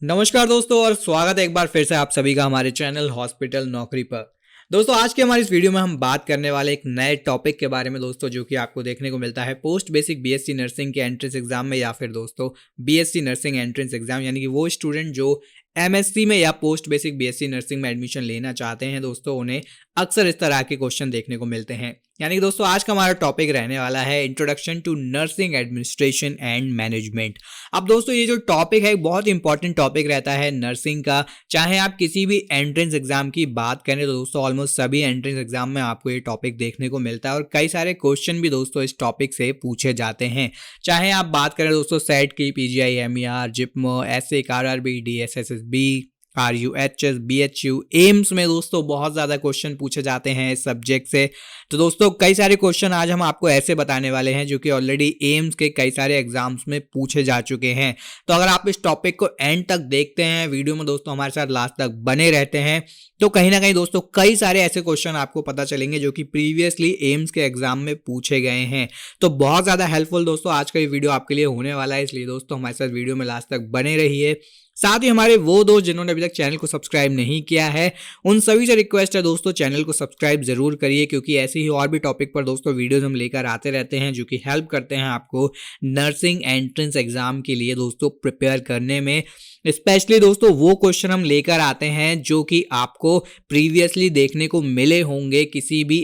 नमस्कार दोस्तों और स्वागत है एक बार फिर से आप सभी का हमारे चैनल हॉस्पिटल नौकरी पर। दोस्तों आज के हमारी इस वीडियो में हम बात करने वाले एक नए टॉपिक के बारे में दोस्तों, जो कि आपको देखने को मिलता है पोस्ट बेसिक बीएससी नर्सिंग के एंट्रेंस एग्जाम में, या फिर दोस्तों बीएससी नर्सिंग एंट्रेंस एग्जाम, यानी कि वो स्टूडेंट जो एमएससी में या पोस्ट बेसिक बीएससी नर्सिंग में एडमिशन लेना चाहते हैं दोस्तों, उन्हें अक्सर इस तरह के क्वेश्चन देखने को मिलते हैं। यानी कि दोस्तों आज का हमारा टॉपिक रहने वाला है introduction to nursing administration and management. अब दोस्तों ये जो टॉपिक है बहुत इंपॉर्टेंट टॉपिक रहता है नर्सिंग का। चाहे आप किसी भी एंट्रेंस एग्जाम की बात करें तो दोस्तों ऑलमोस्ट सभी एंट्रेंस एग्जाम में आपको ये टॉपिक देखने को मिलता है और कई सारे क्वेश्चन भी दोस्तों इस टॉपिक से पूछे जाते हैं। चाहे आप बात करें दोस्तों सेट की, पीजीआई, एमईआर, जिप्मो, एसएक, RRB, DSSSB, RUHS, BHU, AIIMS में दोस्तों बहुत ज़्यादा क्वेश्चन पूछे जाते हैं इस सब्जेक्ट से। तो दोस्तों कई सारे क्वेश्चन आज हम आपको ऐसे बताने वाले हैं जो कि ऑलरेडी एम्स के कई सारे एग्जाम्स में पूछे जा चुके हैं। तो अगर आप इस टॉपिक को एंड तक देखते हैं वीडियो में दोस्तों, हमारे साथ लास्ट तक बने रहते हैं, तो कहीं ना कहीं दोस्तों कई सारे ऐसे क्वेश्चन आपको पता चलेंगे जो कि प्रीवियसली एम्स के एग्जाम में पूछे गए हैं। तो बहुत ज़्यादा हेल्पफुल दोस्तों आज का ये वीडियो आपके लिए होने वाला है, इसलिए दोस्तों हमारे साथ वीडियो में लास्ट तक बने रहिए। साथ ही हमारे वो दोस्त जिन्होंने अभी तक चैनल को सब्सक्राइब नहीं किया है, उन सभी से रिक्वेस्ट है दोस्तों चैनल को सब्सक्राइब जरूर करिए, क्योंकि ऐसे ही और भी टॉपिक पर दोस्तों वीडियोस हम लेकर आते रहते हैं जो कि हेल्प करते हैं आपको नर्सिंग एंट्रेंस एग्जाम के लिए दोस्तों प्रिपेयर करने में। स्पेशली दोस्तों वो क्वेश्चन हम लेकर आते हैं जो कि आपको प्रीवियसली देखने को मिले होंगे किसी भी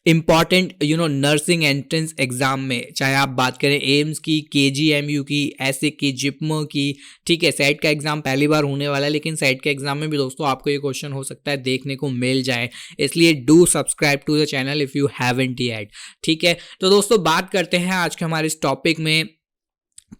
इंपॉर्टेंट नर्सिंग एंट्रेंस एग्जाम में। चाहे आप बात करें एम्स की, केजीएमयू की, एसएक की, जिप्मो की, ठीक है। सेट का एग्जाम पहली बार होने वाला है, लेकिन सेट के एग्जाम में भी दोस्तों आपको ये क्वेश्चन हो सकता है देखने को मिल जाए, इसलिए do subscribe to the channel if you haven't yet, ठीक है। तो दोस्तों बात करते हैं आज के हमारे इस टॉपिक में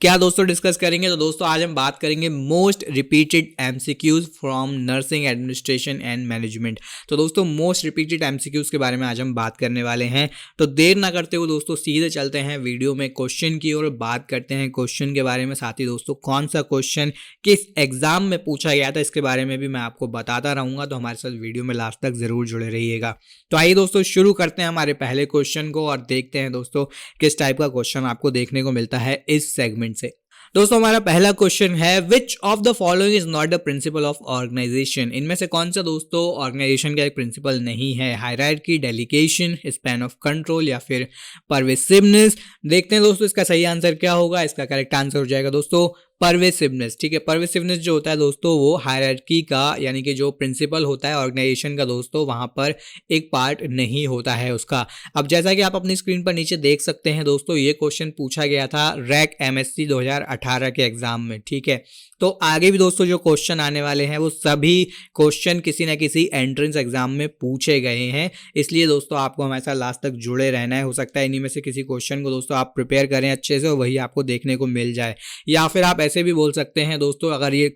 क्या दोस्तों डिस्कस करेंगे। तो दोस्तों आज हम बात करेंगे most repeated MCQs from nursing administration and management. तो दोस्तों मोस्ट रिपीटेड एमसीक्यूज के बारे में आज हम बात करने वाले हैं। तो देर ना करते हुए दोस्तों सीधे चलते हैं वीडियो में क्वेश्चन की और बात करते हैं क्वेश्चन के बारे में। साथ ही दोस्तों कौन सा क्वेश्चन किस एग्जाम में पूछा गया था इसके बारे में भी मैं आपको बताता रहूंगा, तो हमारे साथ वीडियो में लास्ट तक जरूर जुड़े रहिएगा। तो आइए दोस्तों शुरू करते हैं हमारे पहले क्वेश्चन को और देखते हैं दोस्तों किस टाइप का क्वेश्चन आपको देखने को मिलता है इस सेगमेंट से। दोस्तों हमारा पहला क्वेश्चन है which of the following is not the principle of organisation. इनमें से कौन सा दोस्तों ऑर्गेनाइजेशन का एक प्रिंसिपल नहीं है। Hierarchy, delegation, span of control या फिर परवेसिवनेस। देखते हैं दोस्तों इसका सही आंसर क्या होगा। इसका करेक्ट आंसर हो जाएगा दोस्तों परवेसिवनेस, ठीक है। परवेसिवनेस जो होता है दोस्तों वो हायरार्की का, यानी कि जो प्रिंसिपल होता है ऑर्गेनाइजेशन का दोस्तों, वहां पर एक पार्ट नहीं होता है उसका। अब जैसा कि आप अपनी स्क्रीन पर नीचे देख सकते हैं दोस्तों, ये क्वेश्चन पूछा गया था रैक एमएससी 2018 के एग्जाम में, ठीक है। तो आगे भी दोस्तों जो क्वेश्चन आने वाले हैं वो सभी क्वेश्चन किसी ना किसी एंट्रेंस एग्जाम में पूछे गए हैं, इसलिए दोस्तों आपको हमारे साथ लास्ट तक जुड़े रहना है। हो सकता है इन्हीं में से किसी क्वेश्चन को दोस्तों आप प्रिपेयर करें अच्छे से और वही आपको देखने को मिल जाए, या फिर आप ऐसे भी बोल सकते हैं दोस्तों अगर ये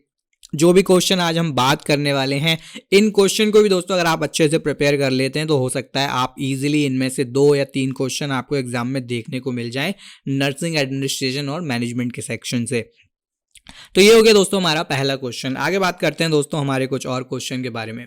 जो भी क्वेश्चन आज हम बात करने वाले हैं इन क्वेश्चन को भी दोस्तों अगर आप अच्छे से प्रिपेयर कर लेते हैं तो हो सकता है आप इजीली इनमें से 2 या 3 क्वेश्चन आपको एग्जाम में देखने को मिल जाए नर्सिंग एडमिनिस्ट्रेशन और मैनेजमेंट के सेक्शन से। तो ये हो गया दोस्तों हमारा पहला क्वेश्चन। आगे बात करते हैं दोस्तों हमारे कुछ और क्वेश्चन के बारे में।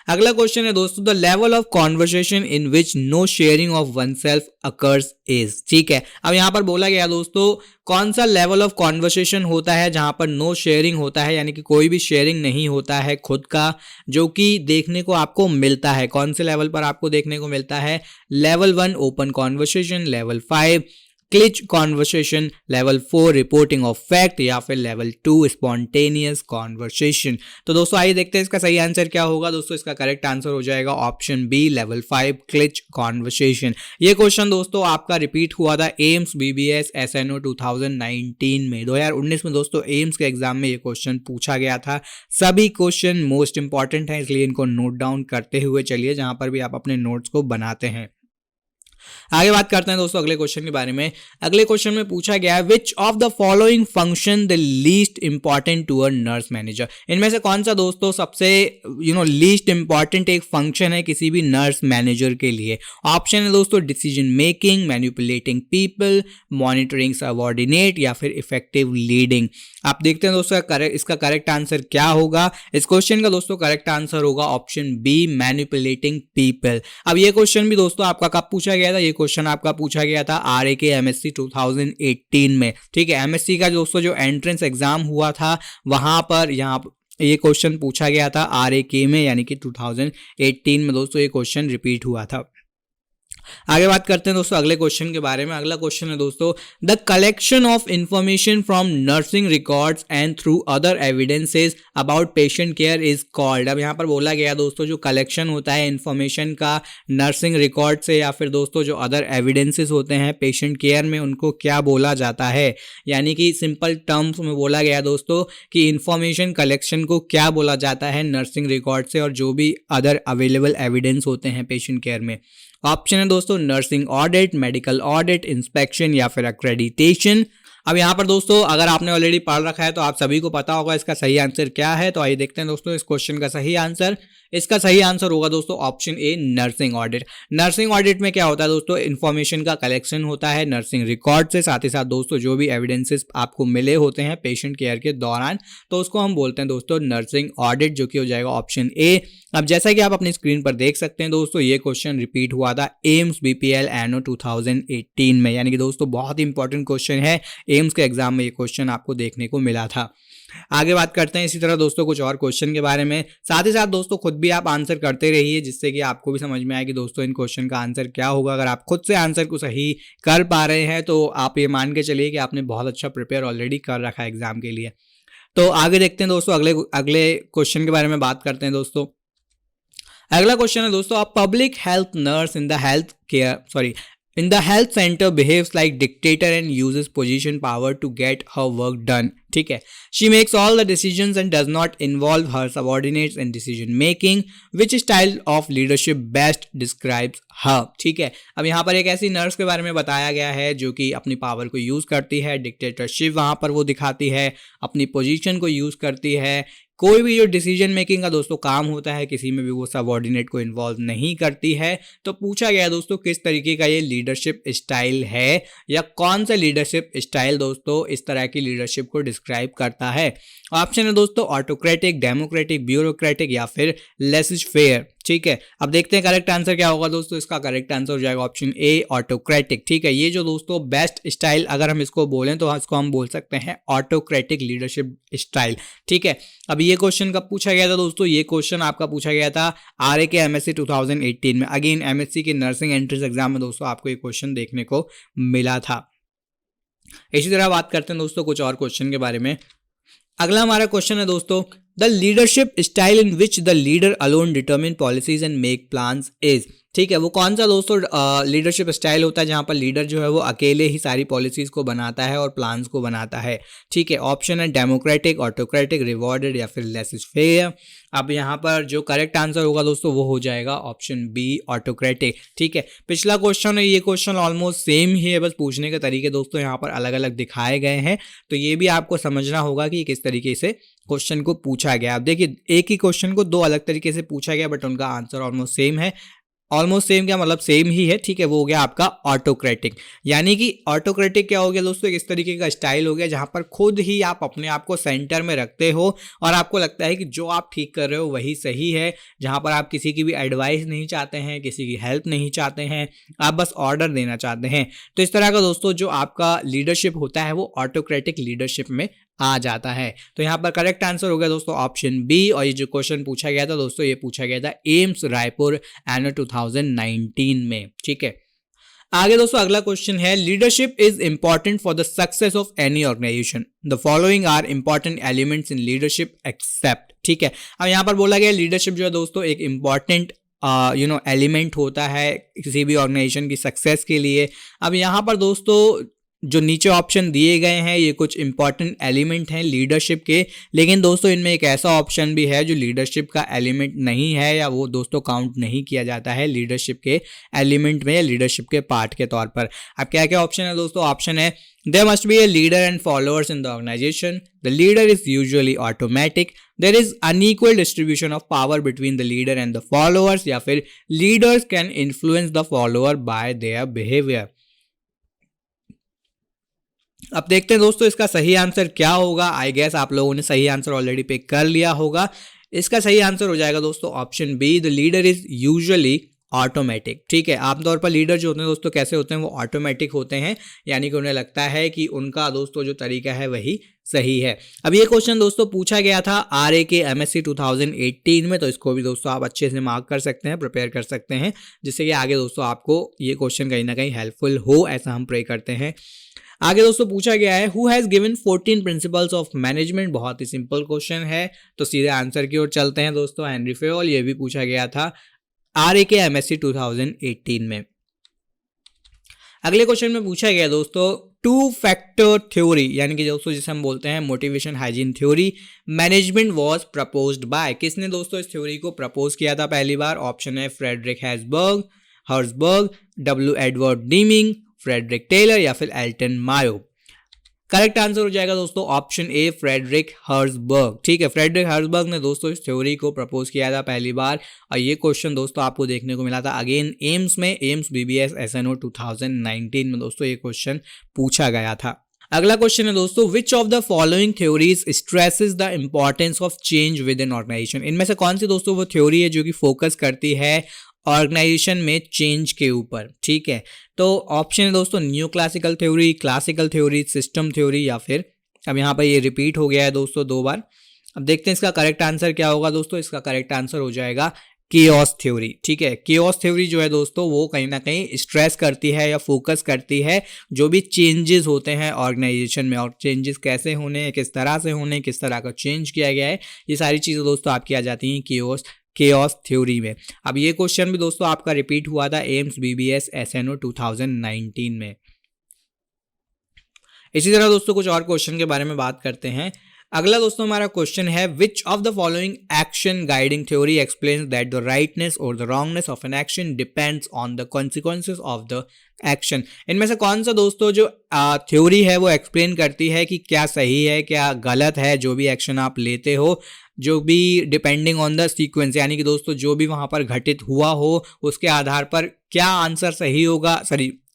अगला क्वेश्चन है दोस्तों the level of conversation in which no sharing of oneself occurs is, ठीक है। अब यहां पर बोला गया दोस्तों कौन सा लेवल ऑफ कॉन्वर्सेशन होता है जहां पर नो शेयरिंग होता है, यानी कि कोई भी शेयरिंग नहीं होता है खुद का, जो कि देखने को आपको मिलता है। कौन से लेवल पर आपको देखने को मिलता है। Level 1 open conversation, level 5 cliche conversation, level 4 reporting of fact या फिर लेवल 2 स्पॉन्टेनियस कॉन्वर्सेशन। तो दोस्तों आइए देखते हैं इसका सही आंसर क्या होगा। दोस्तों इसका करेक्ट आंसर हो जाएगा option B level 5 cliche conversation. ये क्वेश्चन दोस्तों आपका रिपीट हुआ था एम्स बीबीएस एसएनओ 2019 में। 2019 में दोस्तों एम्स के एग्जाम में ये क्वेश्चन पूछा गया था। सभी क्वेश्चन मोस्ट इंपॉर्टेंट हैं, इसलिए इनको नोट डाउन करते हुए चलिए जहां पर भी आप अपने नोट्स को बनाते हैं। आगे बात करते हैं दोस्तों अगले क्वेश्चन के बारे में। अगले क्वेश्चन में पूछा गया है which of the following function the least important to a nurse manager. इनमें से कौन सा दोस्तों सबसे लीस्ट इंपॉर्टेंट एक फंक्शन है किसी भी नर्स मैनेजर के लिए। ऑप्शन है दोस्तों decision making, manipulating people, monitoring subordinate या फिर इफेक्टिव लीडिंग। आप देखते हैं दोस्तों इसका करेक्ट आंसर क्या होगा। इस क्वेश्चन का दोस्तों करेक्ट आंसर होगा ऑप्शन बी मैनिपुलेटिंग पीपल। अब ये क्वेश्चन भी दोस्तों आपका कब पूछा गया था, ये क्वेश्चन आपका पूछा गया था RAK MSc 2018 में। ठीक है, MSc का दोस्तों जो एंट्रेंस एग्जाम हुआ था वहां पर ये क्वेश्चन पूछा गया था RAK में, यानी कि 2018 में दोस्तों ये क्वेश्चन रिपीट हुआ था। आगे बात करते हैं दोस्तों अगले क्वेश्चन के बारे में। अगला क्वेश्चन है दोस्तों, the collection of information from nursing records and through other evidences about patient care is called. अब यहाँ पर बोला गया दोस्तों जो कलेक्शन होता है इंफॉर्मेशन का नर्सिंग रिकॉर्ड से या फिर दोस्तों जो अदर एविडेंसेस होते हैं पेशेंट केयर में, उनको क्या बोला जाता है। यानी कि सिंपल टर्म्स में बोला गया दोस्तों कि इंफॉर्मेशन कलेक्शन को क्या बोला जाता है नर्सिंग रिकॉर्ड से और जो भी अदर अवेलेबल एविडेंस होते हैं पेशेंट केयर में। ऑप्शन है दोस्तों nursing audit, medical audit, inspection या फिर एक्रेडिटेशन। अब यहाँ पर दोस्तों अगर आपने ऑलरेडी पढ़ रखा है तो आप सभी को पता होगा इसका सही आंसर क्या है। तो आइए देखते हैं दोस्तों इस क्वेश्चन का सही आंसर। इसका सही आंसर होगा दोस्तों option A nursing audit. Nursing audit में क्या होता है दोस्तों, इन्फॉर्मेशन का कलेक्शन होता है नर्सिंग रिकॉर्ड से, साथ ही साथ दोस्तों जो भी एविडेंसेस आपको मिले होते हैं पेशेंट केयर के दौरान, तो उसको हम बोलते हैं दोस्तों नर्सिंग ऑडिट, जो कि हो जाएगा ऑप्शन ए। अब जैसा कि आप अपनी स्क्रीन पर देख सकते हैं दोस्तों, ये क्वेश्चन रिपीट हुआ था एम्स BPL एनो 2018 में, यानी कि दोस्तों बहुत ही इंपॉर्टेंट क्वेश्चन है। एम्स के एग्जाम में ये क्वेश्चन आपको देखने को मिला था। आगे बात करते हैं इसी तरह दोस्तों कुछ और क्वेश्चन के बारे में। साथ ही साथ दोस्तों खुद भी आप आंसर करते रहिए, जिससे कि आपको भी समझ में आए कि दोस्तों इन क्वेश्चन का आंसर क्या होगा। अगर आप खुद से आंसर को सही कर पा रहे हैं तो आप ये मान के चलिए कि आपने बहुत अच्छा प्रिपेयर ऑलरेडी कर रखा है एग्जाम के लिए। तो आगे देखते हैं दोस्तों अगले क्वेश्चन के बारे में बात करते हैं दोस्तों। अगला क्वेश्चन है दोस्तों, a public health nurse in the health center behaves like dictator and uses position power to get her work done। ठीक है, she makes all the decisions and does not involve her subordinates in decision making। which style of leadership best describes her। ठीक है, अब यहाँ पर एक ऐसी nurse के बारे में बताया गया है जो कि अपनी पावर को यूज करती है, डिक्टेटरशिप वहां पर वो दिखाती है, अपनी पोजीशन को यूज करती है, कोई भी जो डिसीजन मेकिंग का दोस्तों काम होता है किसी में भी वो सबऑर्डिनेट को इन्वॉल्व नहीं करती है। तो पूछा गया दोस्तों किस तरीके का ये लीडरशिप स्टाइल है, या कौन सा लीडरशिप स्टाइल दोस्तों इस तरह की लीडरशिप को डिस्क्राइब करता है। ऑप्शन है दोस्तों ऑटोक्रेटिक, डेमोक्रेटिक, ब्यूरोक्रेटिक या फिर लेसिज फेयर। ठीक है, अब देखते हैं करेक्ट आंसर क्या होगा दोस्तों। इसका करेक्ट आंसर हो जाएगा ऑप्शन ए ऑटोक्रेटिक। ठीक है, ये जो दोस्तों बेस्ट स्टाइल अगर हम इसको बोलें तो इसको हम बोल सकते हैं ऑटोक्रेटिक लीडरशिप स्टाइल। ठीक है, अब ये क्वेश्चन कब पूछा गया था दोस्तों, ये क्वेश्चन आपका पूछा गया था RAK MSc 2018 में। अगेन MSc के नर्सिंग एंट्रेंस एग्जाम में दोस्तों आपको ये क्वेश्चन देखने को मिला था। इसी तरह बात करते हैं दोस्तों कुछ और क्वेश्चन के बारे में। अगला हमारा क्वेश्चन है दोस्तों, the leadership style in which the leader alone determine policies and make plans is. ठीक है, वो कौन सा दोस्तों लीडरशिप स्टाइल होता है जहां पर लीडर जो है वो अकेले ही सारी पॉलिसीज को बनाता है और प्लान्स को बनाता है। ठीक है, ऑप्शन है डेमोक्रेटिक, ऑटोक्रेटिक, रिवॉर्डेड या फिर लेसिज फेयर। अब यहाँ पर जो करेक्ट आंसर होगा दोस्तों वो हो जाएगा ऑप्शन बी ऑटोक्रेटिक। ठीक है, पिछला क्वेश्चन है, ये क्वेश्चन ऑलमोस्ट सेम ही है, बस पूछने के तरीके दोस्तों यहाँ पर अलग अलग दिखाए गए हैं। तो ये भी आपको समझना होगा कि किस तरीके से क्वेश्चन को पूछा गया। आप देखिए एक ही क्वेश्चन को दो अलग तरीके से पूछा गया बट उनका आंसर ऑलमोस्ट सेम है। ऑलमोस्ट सेम क्या मतलब सेम ही है। ठीक है, वो हो गया आपका ऑटोक्रेटिक। यानी कि ऑटोक्रेटिक क्या हो गया दोस्तों, इस तरीके का स्टाइल हो गया जहां पर खुद ही आप अपने आप को सेंटर में रखते हो और आपको लगता है कि जो आप ठीक कर रहे हो वही सही है, जहां पर आप किसी की भी एडवाइस नहीं चाहते हैं, किसी की हेल्प नहीं चाहते हैं, आप बस ऑर्डर देना चाहते हैं। तो इस तरह का दोस्तों जो आपका लीडरशिप होता है वो ऑटोक्रेटिक लीडरशिप में आ जाता है। तो यहाँ पर करेक्ट आंसर हो गया दोस्तों ऑप्शन बी। और ये जो क्वेश्चन पूछा गया था दोस्तों, ये पूछा गया था एम्स रायपुर एनो 2019 में। ठीक है, आगे दोस्तों अगला क्वेश्चन है, leadership is important for the success of any organisation, the following are important elements in leadership except. ठीक है, अब यहाँ पर बोला गया लीडरशिप जो है दोस्तों एक इंपॉर्टेंट एलिमेंट होता है किसी भी ऑर्गेनाइजेशन की सक्सेस के लिए। अब यहाँ पर दोस्तों जो नीचे ऑप्शन दिए गए हैं ये कुछ इंपॉर्टेंट एलिमेंट हैं लीडरशिप के, लेकिन दोस्तों इनमें एक ऐसा ऑप्शन भी है जो लीडरशिप का एलिमेंट नहीं है, या वो दोस्तों काउंट नहीं किया जाता है लीडरशिप के एलिमेंट में या लीडरशिप के पार्ट के तौर पर। अब क्या क्या ऑप्शन है दोस्तों, ऑप्शन है there must be a leader and followers in the organisation, the leader is usually automatic, there is unequal distribution of power between the leader and the followers, या फिर leaders can influence the follower by their behaviour. अब देखते हैं दोस्तों इसका सही answer क्या होगा। आई गेस आप लोगों ने सही आंसर ऑलरेडी पिक कर लिया होगा। इसका सही आंसर हो जाएगा दोस्तों option B, the leader is usually automatic. ठीक है, आमतौर पर लीडर जो होते हैं दोस्तों कैसे होते हैं, वो ऑटोमेटिक होते हैं, यानी कि उन्हें लगता है कि उनका दोस्तों जो तरीका है वही सही है। अब ये क्वेश्चन दोस्तों पूछा गया था आरए के एमएससी 2018 में, तो इसको भी दोस्तों आप अच्छे से मार्क कर सकते हैं, प्रिपेयर कर सकते हैं, जिससे कि आगे दोस्तों आपको ये क्वेश्चन कहीं ना कहीं हेल्पफुल हो, ऐसा हम प्रे करते हैं। आगे दोस्तों पूछा गया है who has given 14 principles of management. बहुत ही सिंपल क्वेश्चन है, तो सीधे आंसर की ओर चलते हैं दोस्तों। हेनरी फेयोल, ये भी पूछा गया था आरए के एमएससी 2018 में। अगले क्वेश्चन में पूछा गया दोस्तों टू फैक्टर थ्योरी, यानी कि दोस्तों जिसे हम बोलते हैं motivation hygiene theory, management was proposed by. किसने दोस्तों इस थ्योरी को प्रपोज किया था पहली बार? ऑप्शन है Frederick Herzberg, W Edward Deming, Frederick Taylor या फिर एल्टन मायो। करेक्ट आंसर हो जाएगा दोस्तों ऑप्शन ए, फ्रेडरिक हर्सबर्ग। ठीक है, फ्रेडरिक हर्सबर्ग ने दोस्तों इस थ्योरी को प्रपोज किया था पहली बार, और ये क्वेश्चन दोस्तों आपको देखने को मिला था अगेन एम्स में, एम्स बीबीएस एसएनओ 2019 में दोस्तों ये क्वेश्चन पूछा गया था। अगला क्वेश्चन है दोस्तों which of the following theories stresses the importance of change within organisation. इनमें से कौन सी दोस्तों वो थ्योरी है जो कि फोकस करती है ऑर्गेनाइजेशन में चेंज के ऊपर? ठीक है, तो ऑप्शन है दोस्तों new classical theory, system theory, या फिर अब यहाँ पर ये रिपीट हो गया है दोस्तों 2 बार। अब देखते हैं इसका करेक्ट आंसर क्या होगा दोस्तों। इसका करेक्ट आंसर हो जाएगा केओस थ्योरी। ठीक है, केओस थ्योरी जो है दोस्तों वो कहीं ना कहीं स्ट्रेस करती है या फोकस करती है जो भी चेंजेस होते हैं ऑर्गेनाइजेशन में, और चेंजेस कैसे होने, किस तरह से होने, किस तरह का चेंज किया गया है, ये सारी चीज़ें दोस्तों आपकी आ जाती हैं केओस थ्योरी में। अब ये क्वेश्चन भी दोस्तों आपका रिपीट हुआ था एम्स बीबीएस एसएनओ 2019 में। इसी तरह दोस्तों कुछ और क्वेश्चन के बारे में बात करते हैं। अगला दोस्तों हमारा क्वेश्चन है which of the following action guiding theory explains that the rightness और the wrongness of an action depends on the consequences of the action. इनमें से कौन सा दोस्तों जो थ्योरी है वो एक्सप्लेन करती है कि क्या सही है क्या गलत है, जो भी एक्शन आप लेते हो, जो भी डिपेंडिंग ऑन द सीक्वेंस, यानी कि दोस्तों जो भी वहां पर घटित हुआ हो उसके आधार पर क्या आंसर सही होगा,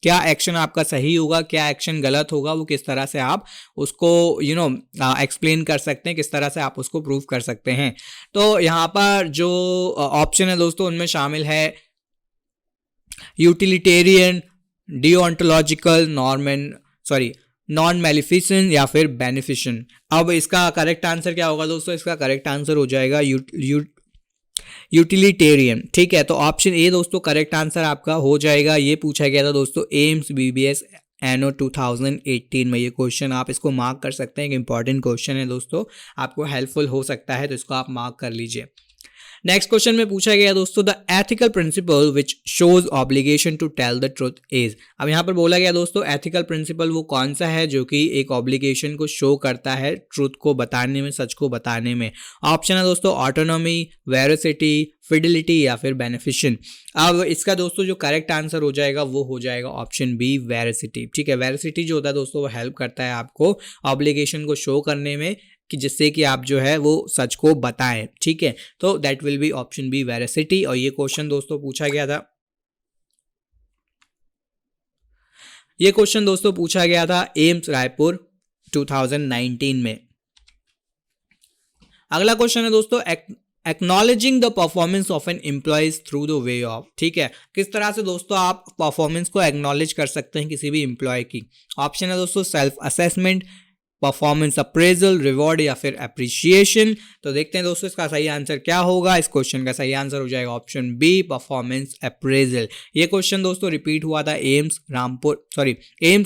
क्या एक्शन आपका सही होगा, क्या एक्शन गलत होगा, वो किस तरह से आप उसको एक्सप्लेन कर सकते हैं, किस तरह से आप उसको प्रूव कर सकते हैं। तो यहाँ पर जो ऑप्शन है दोस्तों उनमें शामिल है यूटिलिटेरियन, डिओंटोलॉजिकल, नॉन मेलिफिसेंट या फिर बेनिफिशिएंट। अब इसका करेक्ट आंसर क्या होगा दोस्तों? इसका करेक्ट आंसर हो जाएगा यूटिलिटेरियन। ठीक है, तो ऑप्शन ए दोस्तों करेक्ट आंसर आपका हो जाएगा। ये पूछा गया था दोस्तों एम्स बीबीएस एनओ 2018 में। ये क्वेश्चन आप इसको मार्क कर सकते हैं, एक इंपॉर्टेंट क्वेश्चन है दोस्तों, आपको हेल्पफुल हो सकता है, तो इसको आप मार्क कर लीजिए। नेक्स्ट क्वेश्चन में पूछा गया दोस्तों the ethical principle which shows obligation to tell the truth is. अब यहाँ पर बोला गया दोस्तों एथिकल प्रिंसिपल वो कौन सा है जो कि एक ऑब्लिगेशन को शो करता है ट्रुथ को बताने में, सच को बताने में। ऑप्शन है दोस्तों ऑटोनॉमी, वेरोसिटी, फिडिलिटी या फिर बेनिफिशिएंट। अब इसका दोस्तों जो करेक्ट आंसर हो जाएगा वो हो जाएगा ऑप्शन बी, वेरोसिटी। ठीक है, वेरोसिटी जो होता है दोस्तों वो हेल्प करता है आपको ऑब्लिगेशन को शो करने में, कि जिससे कि आप जो है वो सच को बताएं। ठीक है, तो that will be option B, veracity. और ये क्वेश्चन दोस्तों पूछा गया था, ये क्वेश्चन दोस्तों पूछा गया था एम्स रायपुर 2019 में। अगला क्वेश्चन है दोस्तों acknowledging the performance of an employees through the way of. ठीक है, किस तरह से दोस्तों आप परफॉर्मेंस को एक्नॉलेज कर सकते हैं किसी भी एम्प्लॉय की। ऑप्शन है दोस्तों self assessment, performance appraisal, reward या फिर अप्रिशिएशन। तो देखते हैं दोस्तों इसका सही आंसर क्या होगा। इस क्वेश्चन का सही आंसर हो जाएगा ऑप्शन बी, परफॉर्मेंस अप्रेजल। ये क्वेश्चन दोस्तों रिपीट हुआ था एम्स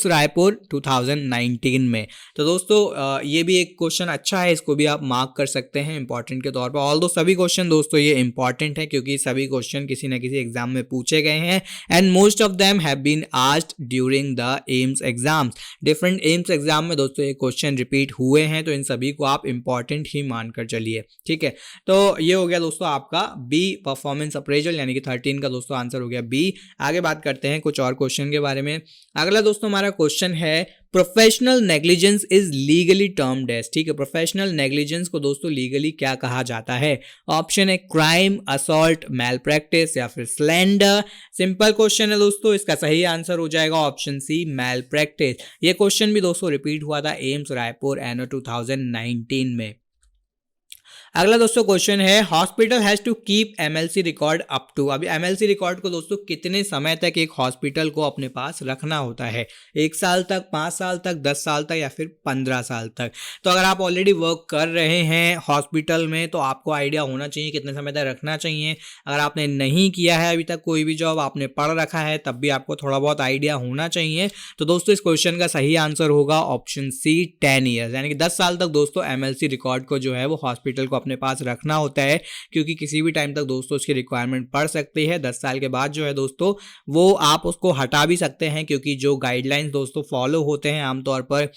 रायपुर 2019 में। तो दोस्तों ये भी एक क्वेश्चन अच्छा है, इसको भी आप मार्क कर सकते हैं इंपॉर्टेंट के तौर पर। ऑल्दो सभी क्वेश्चन दोस्तों ये इंपॉर्टेंट है क्योंकि सभी क्वेश्चन किसी न किसी एग्जाम में पूछे गए हैं, and most of them have been asked during the AIIMS exams. Different AIIMS exam में दोस्तों ये क्वेश्चन रिपीट हुए हैं, तो इन सभी को आप इंपॉर्टेंट ही मानकर चलिए। ठीक है, तो ये हो गया दोस्तों आपका बी, परफॉर्मेंस अप्रेजल, यानी कि 13 का दोस्तों आंसर हो गया बी। आगे बात करते हैं कुछ और क्वेश्चन के बारे में। अगला दोस्तों हमारा क्वेश्चन है professional negligence is legally termed as. ठीक है, प्रोफेशनल नेग्लिजेंस को दोस्तों लीगली क्या कहा जाता है। ऑप्शन है क्राइम, असॉल्ट, मैल प्रैक्टिस या फिर स्लैंडर। सिंपल क्वेश्चन है दोस्तों, इसका सही आंसर हो जाएगा ऑप्शन सी, मैल प्रैक्टिस। ये क्वेश्चन भी दोस्तों रिपीट हुआ था एम्स रायपुर एनओ 2019 में। अगला दोस्तों क्वेश्चन है, hospital has to keep MLC record up to. अभी एमएलसी रिकॉर्ड को दोस्तों कितने समय तक एक हॉस्पिटल को अपने पास रखना होता है? 1 साल तक, 5 साल तक, 10 साल तक या फिर 15 साल तक? तो अगर आप ऑलरेडी वर्क कर रहे हैं हॉस्पिटल में तो आपको आइडिया होना चाहिए कितने समय तक रखना चाहिए। अगर आपने नहीं किया है अभी तक कोई भी जॉब, आपने पढ़ रखा है, तब भी आपको थोड़ा बहुत आइडिया होना चाहिए। तो दोस्तों इस क्वेश्चन का सही आंसर होगा ऑप्शन सी, 10 ईयर्स, यानी कि 10 साल तक दोस्तों एमएलसी रिकॉर्ड को जो है वो हॉस्पिटल को अपने पास रखना होता है, क्योंकि किसी भी टाइम तक दोस्तों उसकी रिक्वायरमेंट पड़ सकती है। 10 साल के बाद जो है दोस्तों वो आप उसको हटा भी सकते हैं, क्योंकि जो गाइडलाइंस दोस्तों फॉलो होते हैं आमतौर पर,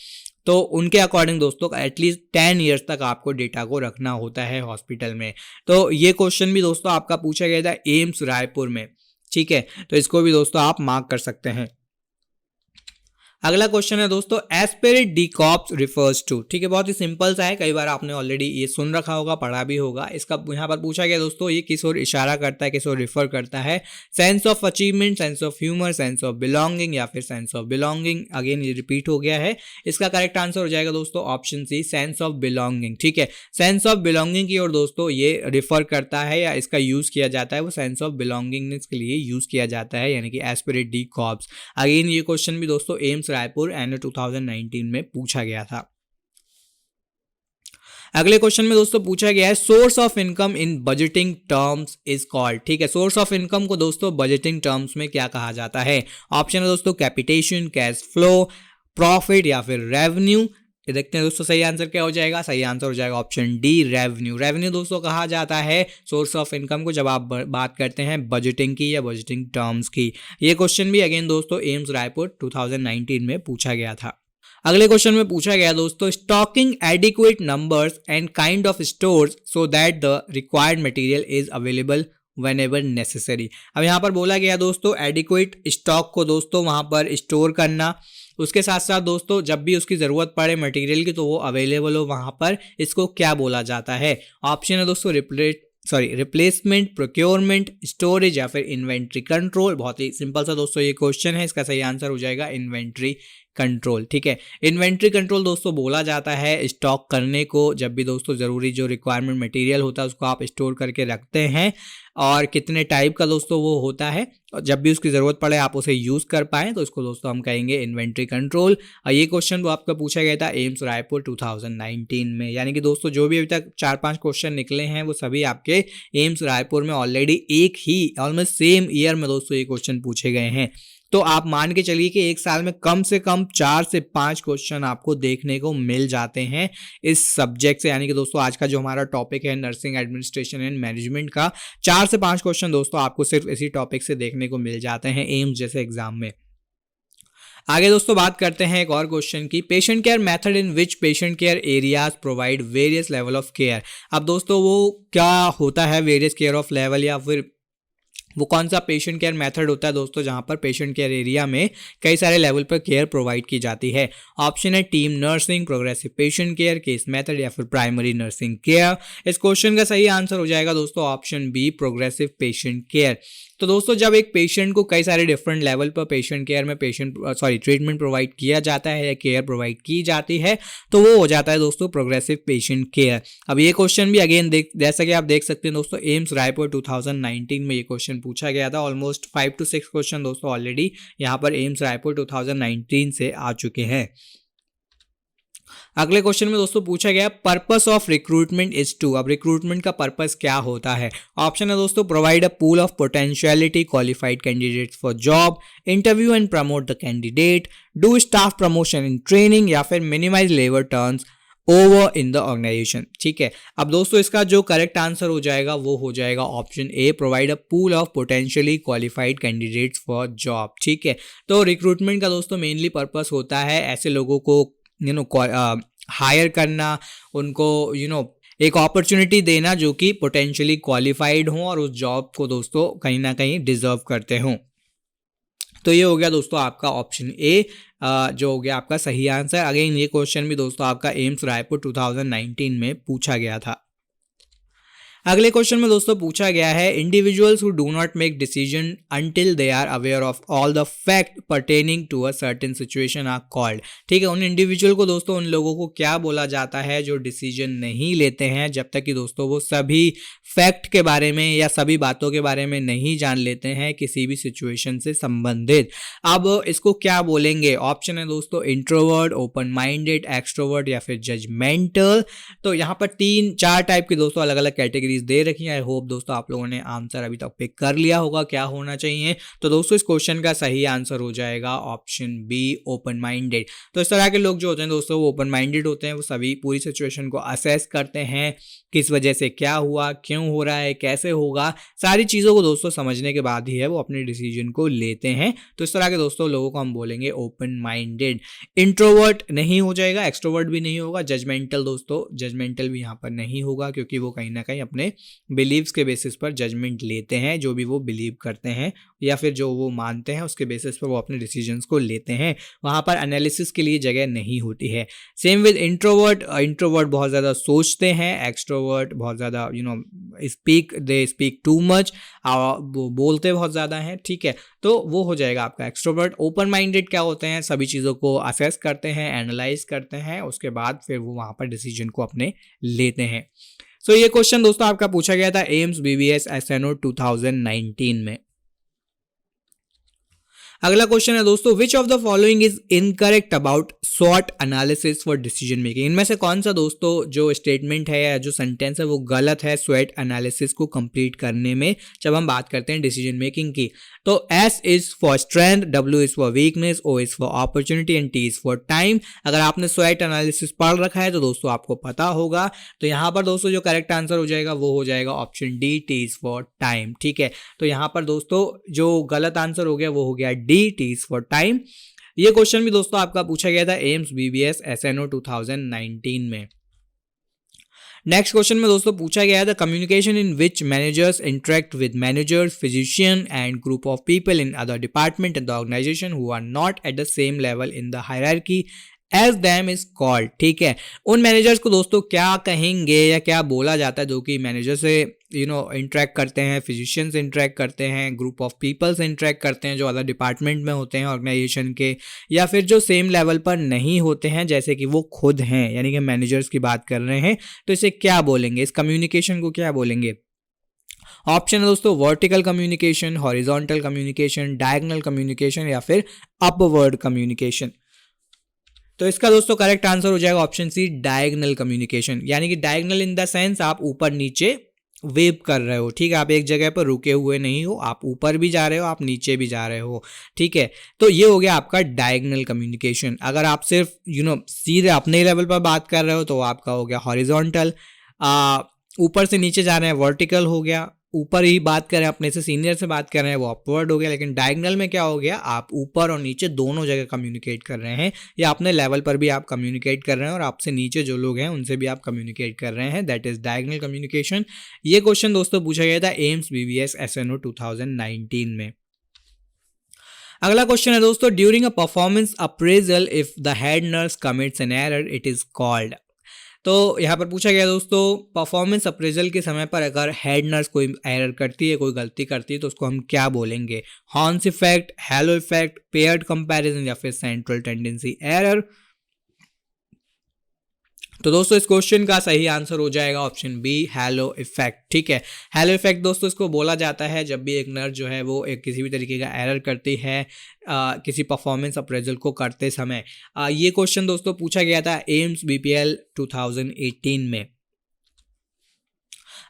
तो उनके अकॉर्डिंग दोस्तों एटलीस्ट 10 ईयर्स तक आपको डेटा को रखना होता है हॉस्पिटल में। तो ये क्वेश्चन भी दोस्तों आपका पूछा गया था एम्स रायपुर में, ठीक है, तो इसको भी दोस्तों आप मार्क कर सकते हैं। अगला क्वेश्चन है दोस्तों, एस्पिरेट डिकॉप्स रिफर्स टू। ठीक है, बहुत ही सिंपल सा है, कई बार आपने ऑलरेडी ये सुन रखा होगा, पढ़ा भी होगा। इसका यहाँ पर पूछा गया दोस्तों ये किस ओर इशारा करता है, किस ओर रिफर करता है? Sense of achievement, sense of humour, sense of belonging या फिर सेंस ऑफ बिलोंगिंग। अगेन ये रिपीट हो गया है। इसका करेक्ट आंसर हो जाएगा दोस्तों option C, sense of belonging. ठीक है, सेंस ऑफ बिलोंगिंग की ओर दोस्तों ये रिफर करता है या इसका यूज किया जाता है, वो सेंस ऑफ बिलोंगिंगनेस के लिए यूज किया जाता है, यानी कि एस्पिरेट डिकॉप्स। अगेन ये क्वेश्चन भी दोस्तों एम्स रायपुर एंड 2019 में पूछा गया था। अगले क्वेश्चन में दोस्तों पूछा गया है, source of income in budgeting terms is called. ठीक है, सोर्स ऑफ इनकम को दोस्तों बजटिंग टर्म्स में क्या कहा जाता है? ऑप्शन है दोस्तों कैपिटेशन, कैश फ्लो, प्रॉफिट या फिर रेवेन्यू। ये देखते हैं दोस्तों सही आंसर क्या हो जाएगा। सही आंसर हो जाएगा ऑप्शन डी, रेवेन्यू। रेवेन्यू दोस्तों कहा जाता है सोर्स ऑफ इनकम को जब आप बात करते हैं बजटिंग की या बजटिंग टर्म्स की। ये क्वेश्चन भी अगेन दोस्तों एम्स रायपुर 2019 में पूछा गया था। अगले क्वेश्चन में पूछा गया दोस्तों, stocking adequate numbers and kind of stores so that the required material is available whenever necessary। अब यहाँ पर बोला गया दोस्तों एडिक्वेट स्टॉक को दोस्तों वहाँ पर स्टोर करना, उसके साथ साथ दोस्तों जब भी उसकी ज़रूरत पड़े मटेरियल की तो वो अवेलेबल हो वहाँ पर, इसको क्या बोला जाता है? ऑप्शन है दोस्तों रिप्लेसमेंट, प्रोक्योरमेंट, स्टोरेज या फिर इन्वेंट्री कंट्रोल। बहुत ही सिंपल सा दोस्तों ये क्वेश्चन है, इसका सही आंसर हो जाएगा इन्वेंट्री कंट्रोल। ठीक है, इन्वेंट्री कंट्रोल दोस्तों बोला जाता है स्टॉक करने को, जब भी दोस्तों ज़रूरी जो रिक्वायरमेंट मटेरियल होता है उसको आप स्टोर करके रखते हैं, और कितने टाइप का दोस्तों वो होता है, और जब भी उसकी ज़रूरत पड़े आप उसे यूज़ कर पाएँ तो इसको दोस्तों हम कहेंगे इन्वेंट्री कंट्रोल। और ये क्वेश्चन वो आपका पूछा गया था एम्स रायपुर 2019 में, यानी कि दोस्तों जो भी अभी तक 4-5 क्वेश्चन निकले हैं वो सभी आपके एम्स रायपुर में ऑलरेडी एक ही ऑलमोस्ट सेम ईयर में दोस्तों ये क्वेश्चन पूछे गए हैं। तो आप मान के चलिए कि एक साल में कम से कम 4 से 5 क्वेश्चन आपको देखने को मिल जाते हैं इस सब्जेक्ट से, यानी कि दोस्तों आज का जो हमारा टॉपिक है नर्सिंग एडमिनिस्ट्रेशन एंड मैनेजमेंट का, 4 से 5 क्वेश्चन दोस्तों आपको सिर्फ इसी टॉपिक से देखने को मिल जाते हैं एम्स जैसे एग्जाम में। आगे दोस्तों बात करते हैं एक और क्वेश्चन की, patient care method in which patient care areas provide various level of care. अब दोस्तों वो क्या होता है वेरियस केयर ऑफ लेवल, या फिर वो कौन सा पेशेंट केयर मेथड होता है दोस्तों जहां पर पेशेंट केयर एरिया में कई सारे लेवल पर केयर प्रोवाइड की जाती है? ऑप्शन है team nursing, progressive patient care, case method या फिर प्राइमरी नर्सिंग केयर। इस क्वेश्चन का सही आंसर हो जाएगा दोस्तों option B, progressive patient care. तो दोस्तों जब एक पेशेंट को कई सारे डिफरेंट लेवल पर पेशेंट केयर में ट्रीटमेंट प्रोवाइड किया जाता है या केयर प्रोवाइड की जाती है तो वो हो जाता है दोस्तों प्रोग्रेसिव पेशेंट केयर। अब ये क्वेश्चन भी अगेन जैसा कि आप देख सकते हैं दोस्तों एम्स रायपुर 2019 में ये क्वेश्चन पूछा गया था। ऑलमोस्ट 5 to 6 क्वेश्चन दोस्तों ऑलरेडी यहाँ पर एम्स रायपुर 2019 से आ चुके हैं। अगले क्वेश्चन में दोस्तों पूछा गया purpose of recruitment is to. अब रिक्रूटमेंट का पर्पस क्या होता है? ऑप्शन है दोस्तों provide a pool of potentiality qualified candidates for job, interview and promote the candidate, do staff promotion in training या फिर minimise labour turns over in the organisation. ठीक है, अब दोस्तों इसका जो करेक्ट आंसर हो जाएगा वो हो जाएगा option A, provide a pool of potentially qualified candidates for job. ठीक है, तो रिक्रूटमेंट का दोस्तों मेनली पर्पस होता है ऐसे लोगों को हायर करना, उनको एक अपॉर्चुनिटी देना जो कि पोटेंशियली क्वालिफाइड हों और उस जॉब को दोस्तों कहीं ना कहीं डिजर्व करते हों। तो ये हो गया दोस्तों आपका ऑप्शन ए जो हो गया आपका सही आंसर। अगेन ये क्वेश्चन भी दोस्तों आपका एम्स रायपुर 2019 में पूछा गया था। अगले क्वेश्चन में दोस्तों पूछा गया है individuals who do not make decision until they are aware of all the fact pertaining to a certain situation are called. ठीक है, उन इंडिविजुअल को दोस्तों, उन लोगों को क्या बोला जाता है जो डिसीजन नहीं लेते हैं जब तक कि दोस्तों वो सभी फैक्ट के बारे में या सभी बातों के बारे में नहीं जान लेते हैं किसी भी सिचुएशन से संबंधित। अब इसको क्या बोलेंगे? ऑप्शन है दोस्तों इंट्रोवर्ट, ओपन माइंडेड, एक्सट्रोवर्ट या फिर जजमेंटल। तो यहाँ पर 3-4 टाइप की दोस्तों अलग अलग कैटेगरीज दे रखी हैं। आई होप दोस्तों आप लोगों ने आंसर अभी तक पिक कर लिया होगा क्या होना चाहिए। तो दोस्तों इस क्वेश्चन का सही आंसर हो जाएगा ऑप्शन बी, ओपन माइंडेड। तो इस तरह के लोग जो होते हैं दोस्तों वो ओपन माइंडेड होते हैं, वो सभी पूरी सिचुएशन को असेस करते हैं, किस वजह से क्या हुआ, क्यों हो रहा है, कैसे होगा, सारी चीज़ों को दोस्तों समझने के बाद ही है वो अपने डिसीजन को लेते हैं। तो इस तरह के दोस्तों लोगों को हम बोलेंगे ओपन माइंडेड। इंट्रोवर्ट नहीं हो जाएगा, एक्सट्रोवर्ट भी नहीं होगा, जजमेंटल दोस्तों, जजमेंटल भी यहाँ पर नहीं होगा क्योंकि वो कहीं ना कहीं अपने बिलीव्स के बेसिस पर जजमेंट लेते हैं, जो भी वो बिलीव करते हैं या फिर जो वो मानते हैं उसके बेसिस पर वो अपने डिसीजंस को लेते हैं, वहाँ पर एनालिसिस के लिए जगह नहीं होती है। सेम विद इंट्रोवर्ट, इंट्रोवर्ट बहुत ज़्यादा सोचते हैं, एक्सट्रोवर्ट बहुत ज़्यादा दे स्पीक टू मच, वो बोलते बहुत ज़्यादा हैं। ठीक है, तो वो हो जाएगा आपका एक्सट्रोवर्ट। ओपन माइंडेड क्या होते हैं? सभी चीज़ों को असेस करते हैं, एनालाइज करते हैं, उसके बाद फिर वो वहाँ पर डिसीजन को अपने लेते हैं। सो ये क्वेश्चन दोस्तों आपका पूछा गया था एम्स बीबीएस एसएनओ 2019 में। अगला क्वेश्चन है दोस्तों which of the following is incorrect about स्वॉट एनालिसिस फॉर डिसीजन मेकिंग। इनमें से कौन सा दोस्तों जो स्टेटमेंट है या जो सेंटेंस है वो गलत है स्वॉट एनालिसिस को कंप्लीट करने में जब हम बात करते हैं डिसीजन मेकिंग की। तो S is for strength, W is for weakness, O is for opportunity and T is for time. अगर आपने स्वॉट एनालिसिस पढ़ रखा है तो दोस्तों आपको पता होगा। तो यहाँ पर दोस्तों जो करेक्ट आंसर हो जाएगा वो हो जाएगा option D, T is for time. ठीक है, तो यहाँ पर दोस्तों जो गलत आंसर हो गया वो हो गया D, T is for time. ये क्वेश्चन भी दोस्तों आपका पूछा गया था एम्स बीबीएस एसएनओ 2019 में। नेक्स्ट क्वेश्चन में दोस्तों पूछा गया है the communication in which managers interact with managers, physician and group of people in other department in the organisation who are not at the same level in the hierarchy as them is called. ठीक है, उन managers को दोस्तों क्या कहेंगे या क्या बोला जाता है जो कि मैनेजर से इंटरेक्ट करते हैं, फिजिशियन से इंटरेक्ट करते हैं, ग्रुप ऑफ पीपल से इंटरेक्ट करते हैं जो अदर डिपार्टमेंट में होते हैं ऑर्गेनाइजेशन के, या फिर जो सेम लेवल पर नहीं होते हैं जैसे कि वो खुद हैं, यानी कि मैनेजर्स की बात कर रहे हैं। तो इसे क्या बोलेंगे? इस कम्युनिकेशन को क्या बोलेंगे? ऑप्शन है दोस्तों vertical communication, horizontal communication, diagonal communication या फिर अपवर्ड कम्युनिकेशन। तो इसका दोस्तों करेक्ट आंसर हो जाएगा ऑप्शन सी, डायगोनल कम्युनिकेशन। यानी कि डायगोनल इन द सेंस आप ऊपर नीचे वेव कर रहे हो। ठीक है, आप एक जगह पर रुके हुए नहीं हो, आप ऊपर भी जा रहे हो, आप नीचे भी जा रहे हो। ठीक है, तो ये हो गया आपका डायगोनल कम्युनिकेशन। अगर आप सिर्फ सीधे अपने लेवल पर बात कर रहे हो तो आपका हो गया हॉरिजॉन्टल, ऊपर से नीचे जा रहे हैं वर्टिकल हो गया, ऊपर ही बात करें अपने से सीनियर से बात कर रहे हैं वो अपवर्ड हो गया। लेकिन डायगोनल में क्या हो गया? आप ऊपर और नीचे दोनों जगह कम्युनिकेट कर रहे हैं, या अपने लेवल पर भी आप कम्युनिकेट कर रहे हैं और आपसे नीचे जो लोग हैं उनसे भी आप कम्युनिकेट कर रहे हैं। That is diagonal communication. ये क्वेश्चन दोस्तों पूछा गया था एम्स बीबीएस एसएनओ 2019 में। अगला क्वेश्चन है दोस्तों during a performance appraisal if the head nurse commits an error it is called. तो यहाँ पर पूछा गया दोस्तों परफॉर्मेंस अप्रेजल के समय पर अगर हेड नर्स कोई एरर करती है, कोई गलती करती है, तो उसको हम क्या बोलेंगे? Horns effect, hello effect, paired comparison या फिर सेंट्रल टेंडेंसी एरर। तो दोस्तों इस क्वेश्चन का सही आंसर हो जाएगा ऑप्शन बी, हैलो इफेक्ट। ठीक है, हैलो इफेक्ट दोस्तों इसको बोला जाता है जब भी एक नर्स जो है वो एक किसी भी तरीके का एरर करती है किसी परफॉर्मेंस अप्रेजल को करते समय। ये क्वेश्चन दोस्तों पूछा गया था एम्स बीपीएल 2018 में।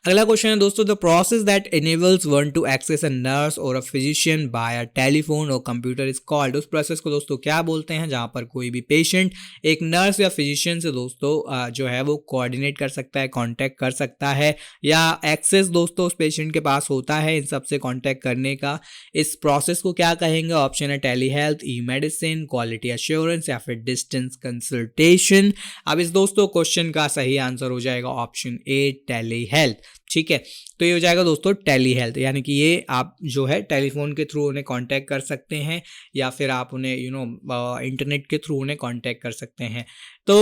अगला क्वेश्चन है दोस्तों the process that enables one to access a nurse और a physician by a telephone और कंप्यूटर इज कॉल्ड। उस प्रोसेस को दोस्तों क्या बोलते हैं जहां पर कोई भी पेशेंट एक नर्स या फिजिशियन से दोस्तों जो है वो कोऑर्डिनेट कर सकता है, कांटेक्ट कर सकता है, या एक्सेस दोस्तों उस पेशेंट के पास होता है इन सब से कांटेक्ट करने का। इस प्रोसेस को क्या कहेंगे? ऑप्शन है टेली हेल्थ, ई मेडिसिन, क्वालिटी एश्योरेंस या फिर डिस्टेंस कंसल्टेशन। अब इस दोस्तों क्वेश्चन का सही आंसर हो जाएगा ऑप्शन ए, टेली हेल्थ। ठीक है, तो ये हो जाएगा दोस्तों टेली हेल्थ, यानी कि ये आप जो है टेलीफोन के थ्रू उन्हें कांटेक्ट कर सकते हैं या फिर आप उन्हें इंटरनेट के थ्रू उन्हें कांटेक्ट कर सकते हैं। तो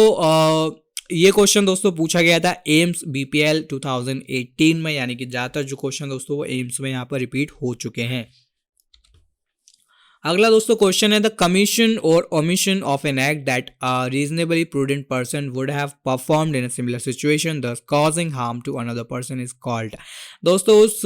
ये क्वेश्चन दोस्तों पूछा गया था एम्स बीपीएल 2018 में, यानी कि ज़्यादातर जो क्वेश्चन दोस्तों वो एम्स में यहाँ पर रिपीट हो चुके हैं। अगला दोस्तों क्वेश्चन है द कमीशन और omission of an act that a reasonably prudent person would have performed in a similar situation thus causing harm to another person is called. दोस्तों उस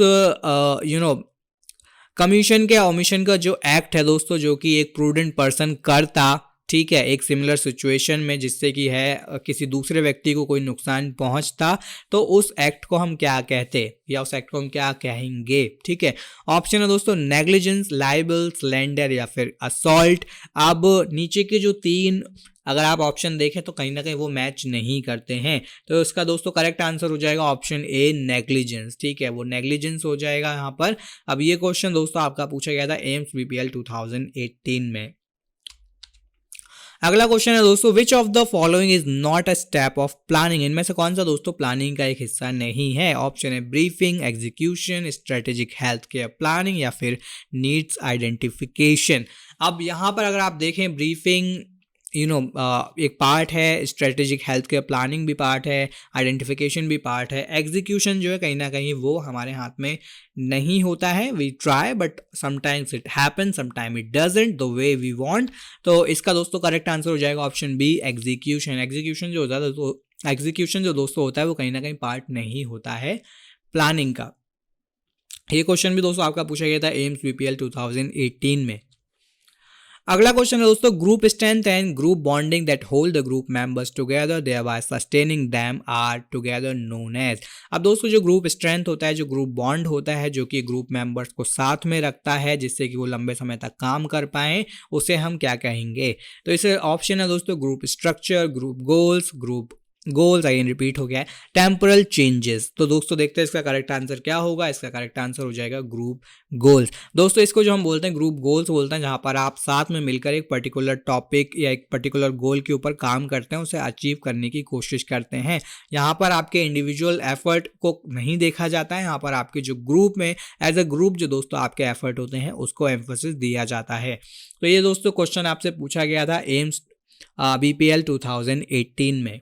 कमीशन के ओमिशन का जो एक्ट है दोस्तों, जो कि एक प्रूडेंट पर्सन करता, ठीक है, एक सिमिलर सिचुएशन में जिससे कि है किसी दूसरे व्यक्ति को कोई नुकसान पहुंचता, तो उस एक्ट को हम क्या कहते या उस एक्ट को हम क्या कहेंगे, ठीक है। ऑप्शन है दोस्तों नेग्लिजेंस, लाइबल, स्लैंडर या फिर असॉल्ट। अब नीचे के जो तीन अगर आप ऑप्शन देखें तो कहीं ना कहीं वो मैच नहीं करते हैं, तो इसका दोस्तों करेक्ट आंसर हो जाएगा ऑप्शन ए नेग्लिजेंस, ठीक है, वो नेग्लिजेंस हो जाएगा यहाँ पर। अब ये क्वेश्चन दोस्तों आपका पूछा गया था एम्स बीपीएल 2018 में। अगला क्वेश्चन है दोस्तों which of the following is not a step of planning. इनमें से कौन सा दोस्तों प्लानिंग का एक हिस्सा नहीं है। ऑप्शन है briefing, execution, strategic health care planning या फिर नीड्स आइडेंटिफिकेशन। अब यहाँ पर अगर आप देखें ब्रीफिंग एक पार्ट है, स्ट्रेटेजिक हेल्थ केयर प्लानिंग भी पार्ट है, आइडेंटिफिकेशन भी पार्ट है, एग्जीक्यूशन जो है कहीं ना कहीं वो हमारे हाथ में नहीं होता है। We try but sometimes it happen, sometime it doesn't the way we want. तो इसका दोस्तों करेक्ट आंसर हो जाएगा ऑप्शन बी एग्जीक्यूशन। एग्जीक्यूशन जो होता है तो एग्जीक्यूशन जो दोस्तों होता है वो कहीं ना कहीं पार्ट नहीं होता है प्लानिंग का। ये क्वेश्चन भी दोस्तों आपका पूछा गया था एम्स बीपीएल 2018 में। अगला क्वेश्चन है दोस्तों group strength and group bonding that hold the group members together thereby sustaining them are together known as. अब दोस्तों जो ग्रुप स्ट्रेंथ होता है, जो ग्रुप बॉन्ड होता है, जो कि ग्रुप मेंबर्स को साथ में रखता है जिससे कि वो लंबे समय तक काम कर पाएं, उसे हम क्या कहेंगे। तो इसे ऑप्शन है दोस्तों group structure, group goals again repeat हो गया है, टेम्पोरल चेंजेस। तो दोस्तों देखते हैं इसका करेक्ट आंसर क्या होगा। इसका करेक्ट आंसर हो जाएगा ग्रुप गोल्स। दोस्तों इसको जो हम बोलते हैं ग्रुप गोल्स बोलते हैं, जहां पर आप साथ में मिलकर एक पर्टिकुलर टॉपिक या एक पर्टिकुलर गोल के ऊपर काम करते हैं, उसे अचीव करने की कोशिश करते हैं। यहाँ पर आपके इंडिविजुअल एफर्ट को नहीं देखा जाता है, यहाँ पर आपके जो ग्रुप में एज अ ग्रुप जो दोस्तों आपके एफर्ट होते हैं उसको एम्फोसिस दिया जाता है। तो ये दोस्तों क्वेश्चन आपसे पूछा गया था एम्स बीपीएल 2018 में।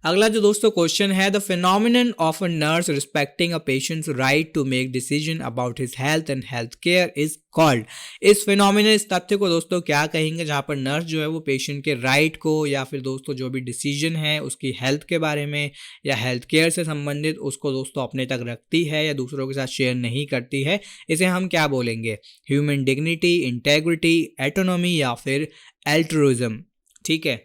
अगला जो दोस्तों क्वेश्चन है the phenomenon of a nurse respecting a patient's right to make decision about his health and health care is called. इस फिनोमिनन, इस तथ्य को दोस्तों क्या कहेंगे जहां पर नर्स जो है वो पेशेंट के राइट को या फिर दोस्तों जो भी डिसीजन है उसकी हेल्थ के बारे में या हेल्थ केयर से संबंधित उसको दोस्तों अपने तक रखती है या दूसरों के साथ शेयर नहीं करती है, इसे हम क्या बोलेंगे। ह्यूमन डिग्निटी, इंटेग्रिटी, एटोनॉमी या फिर एल्ट्रुइज्म, ठीक है।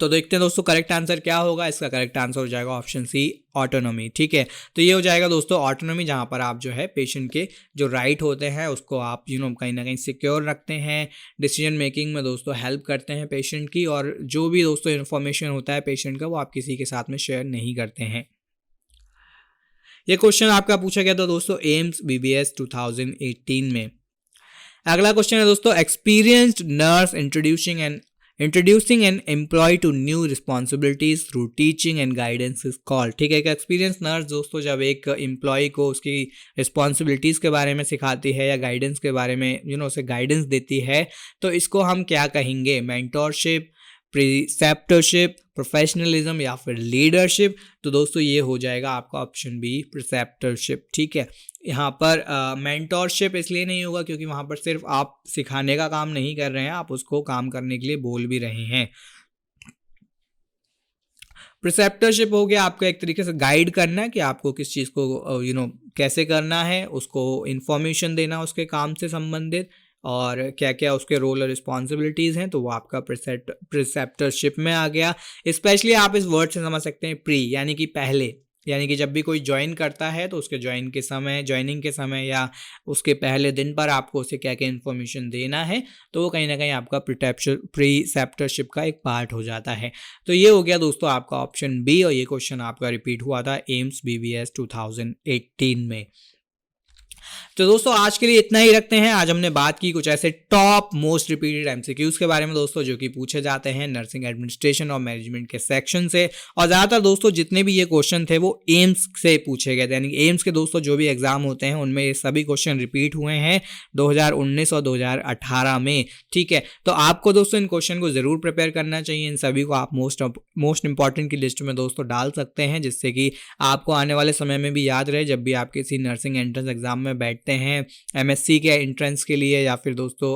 तो देखते हैं दोस्तों करेक्ट आंसर क्या होगा। इसका करेक्ट आंसर हो जाएगा ऑप्शन सी ऑटोनॉमी, ठीक है। तो ये हो जाएगा दोस्तों ऑटोनॉमी, जहां पर आप जो है पेशेंट के जो राइट होते हैं उसको आप कहीं ना कहीं सिक्योर रखते हैं, डिसीजन मेकिंग में दोस्तों हेल्प करते हैं पेशेंट की, और जो भी दोस्तों इन्फॉर्मेशन होता है पेशेंट का वो आप किसी के साथ में शेयर नहीं करते हैं। ये क्वेश्चन आपका पूछा गया था दोस्तों एम्स बीबीएस 2018 में। अगला क्वेश्चन है दोस्तों experienced nurse introducing an employee to new responsibilities through teaching and guidance is called. ठीक है, एक एक्सपीरियंस नर्स दोस्तों जब एक एम्प्लॉय को उसकी रिस्पॉन्सिबिलिटीज़ के बारे में सिखाती है या गाइडेंस के बारे में उसे गाइडेंस देती है, तो इसको हम क्या कहेंगे। मेंटोरशिप, प्रिसेप्टरशिप, प्रोफेशनलिज्म या फिर लीडरशिप। तो दोस्तों ये हो जाएगा आपका ऑप्शन बी प्रिसेप्टरशिप, ठीक है। यहाँ पर मेंटोरशिप इसलिए नहीं होगा क्योंकि वहाँ पर सिर्फ आप सिखाने का काम नहीं कर रहे हैं, आप उसको काम करने के लिए बोल भी रहे हैं। प्रिसेप्टरशिप हो गया आपका एक तरीके से गाइड करना है कि आपको किस चीज़ को कैसे करना है, उसको इन्फॉर्मेशन देना उसके काम से संबंधित, और क्या क्या उसके रोल और रिस्पॉन्सिबिलिटीज़ हैं, तो वो आपका प्रिसेप्टरशिप में आ गया। स्पेशली आप इस वर्ड से समझ सकते हैं प्री यानी कि पहले, यानी कि जब भी कोई ज्वाइन करता है तो उसके ज्वाइनिंग के समय या उसके पहले दिन पर आपको उसे क्या क्या इन्फॉर्मेशन देना है, तो वो कहीं ना कहीं आपका प्रिसेप्टरशिप का एक पार्ट हो जाता है। तो ये हो गया दोस्तों आपका ऑप्शन बी, और ये क्वेश्चन आपका रिपीट हुआ था एम्स बीबीएस 2018 में। तो दोस्तों आज के लिए इतना ही रखते हैं। आज हमने बात की कुछ ऐसे टॉप मोस्ट रिपीटेड एमसीक्यूज के बारे में दोस्तों, जो कि पूछे जाते हैं नर्सिंग एडमिनिस्ट्रेशन और मैनेजमेंट के सेक्शन से। और ज़्यादातर दोस्तों जितने भी ये क्वेश्चन थे वो एम्स से पूछे गए थे, यानी एम्स के दोस्तों जो भी एग्जाम होते हैं उनमें ये सभी क्वेश्चन रिपीट हुए हैं 2019 और 2018 में। ठीक है, तो आपको दोस्तों इन क्वेश्चन को जरूर प्रिपेयर करना चाहिए। इन सभी को आप मोस्ट इंपॉर्टेंट की लिस्ट में दोस्तों डाल सकते हैं, जिससे कि आपको आने वाले समय में भी याद रहे जब भी आप किसी नर्सिंग एंट्रेंस एग्जाम में बैठते हैं, एमएससी के एंट्रेंस के लिए या फिर दोस्तों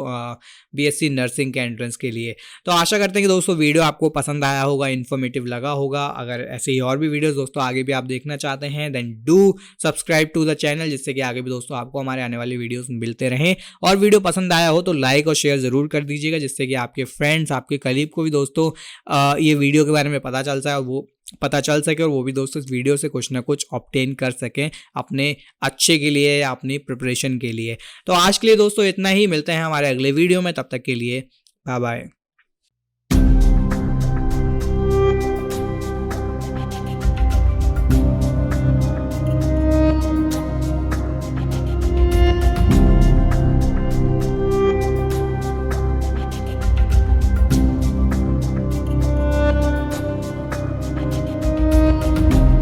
बीएससी नर्सिंग के एंट्रेंस के लिए। तो आशा करते हैं कि दोस्तों वीडियो आपको पसंद आया होगा, इन्फॉर्मेटिव लगा होगा। अगर ऐसे ही और भी वीडियोस दोस्तों आगे भी आप देखना चाहते हैं then do subscribe to the channel, जिससे कि आगे भी दोस्तों आपको हमारे आने वाली वीडियोस मिलते रहें। और वीडियो पसंद आया हो तो लाइक और शेयर जरूर कर दीजिएगा, जिससे कि आपके फ्रेंड्स, आपके कलीग को भी दोस्तों ये वीडियो के बारे में पता चल सके और वो भी दोस्तों इस वीडियो से कुछ ना कुछ ऑब्टेन कर सकें अपने अच्छे के लिए या अपनी प्रिपरेशन के लिए। तो आज के लिए दोस्तों इतना ही, मिलते हैं हमारे अगले वीडियो में, तब तक के लिए बाय बाय।